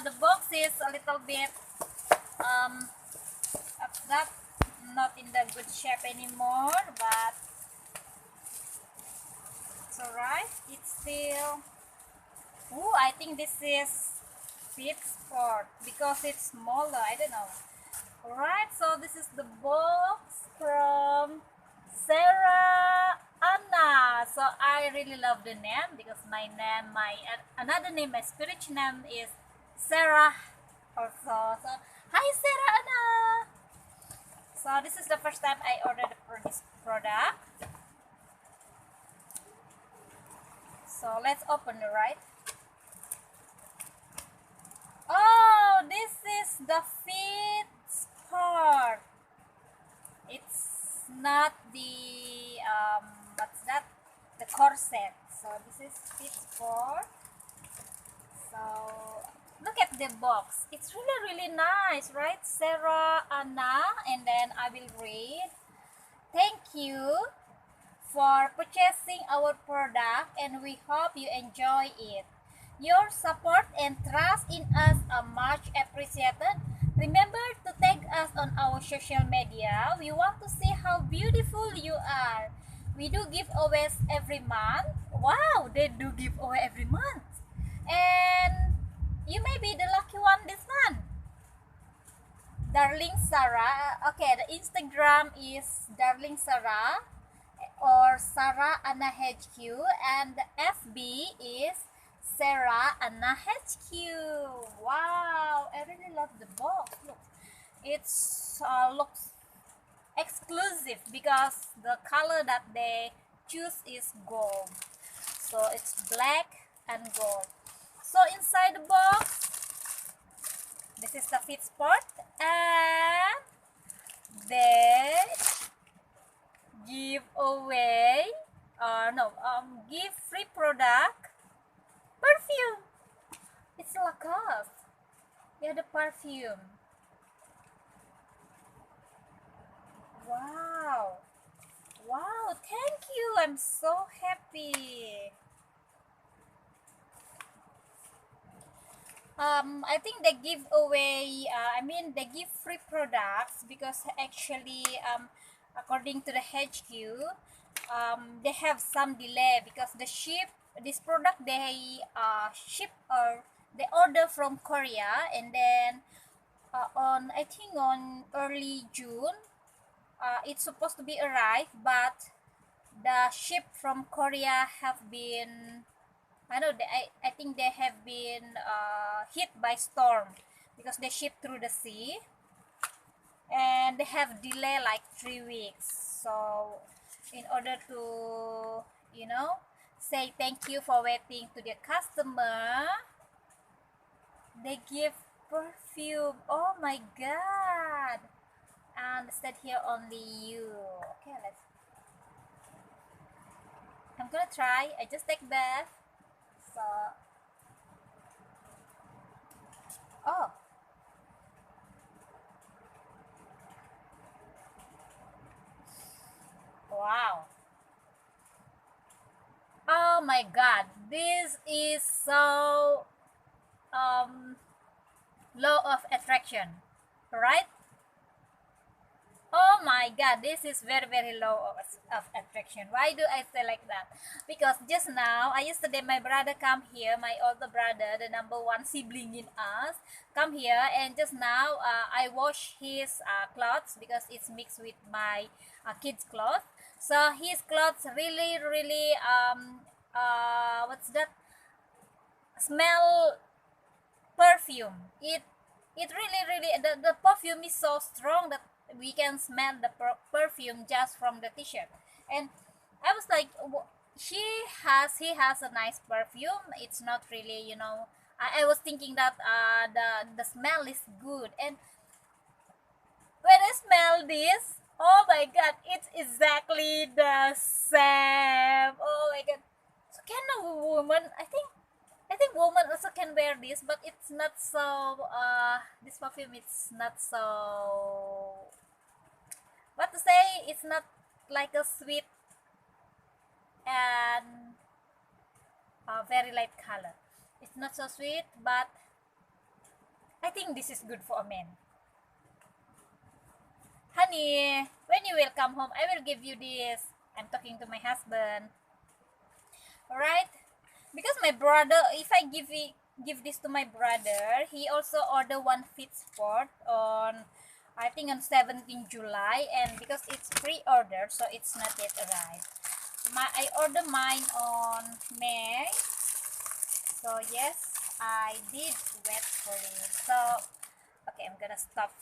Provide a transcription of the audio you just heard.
the box is a little bit um that not in the good shape anymore, but it's alright. It's still. Oh, I think this is Fitsport because it's smaller. I don't know. Alright, so this is the box from Sara Anna. So I really love the name because my name, another name, my spiritual name is Sara also. So hi Sara Anna. So this is the first time I ordered this product. So let's open it, right? Oh, this is the Fitsport. It's not the what's that? The corset. So this is Fitsport. So look at the box. It's really nice, right? Sara Anna, and then I will read. Thank you for purchasing our product, and we hope you enjoy it. Your support and trust in us are much appreciated. Remember to tag us on our social media. We want to see how beautiful you are. We do giveaways every month. Wow, they do giveaway every month. And you may be the lucky one this month. Darling Sara. Okay, the Instagram is Darling Sara or Sara Anna HQ, and the FB is Sara Anna HQ. Wow, I really love the box. Look, it's looks exclusive because the color that they choose is gold. So it's black and gold. So inside the box, this is the Fitsport, and they give away give free product perfume. It's Lacoste. Yeah, the perfume. Wow, thank you, I'm so happy. I think they give away, they give free products because actually, according to the HQ, they have some delay because this product they ship or they order from Korea, and then I think on early June, it's supposed to be arrived, but the ship from Korea have been, I think they have been hit by storm because they ship through the sea, and they have delay like 3 weeks. So in order to say thank you for waiting to the customer, they give perfume. Oh my god, and said here only you. Okay, I'm gonna try. I just take bath. So oh, wow. Oh my god, this is so law of attraction, right? Oh my god, this is very low of attraction. Why do I say like that? Because just now, yesterday my brother come here, my older brother, the number one sibling in us, come here, and just now I wash his clothes because it's mixed with my kids' clothes. So his clothes really what's that? Smell perfume. It really the perfume is so strong that we can smell the perfume just from the t-shirt. And I was like, he has a nice perfume. It's not really, I was thinking that the smell is good, and when I smell this, oh my god, it's exactly the same. Oh my god. So can a woman, I think women also can wear this, but it's not so this perfume, it's not so, what to say, it's not like a sweet and very light color. It's not so sweet, but I think this is good for a man. Honey, when you will come home, I will give you this. I'm talking to my husband. Alright? Because my brother, if I give this to my brother, he also order one Fitsport on, I think on 17 July, and because it's pre-ordered, so it's not yet arrived. I order mine on May, so yes, I did wait for it. So okay, I'm gonna stop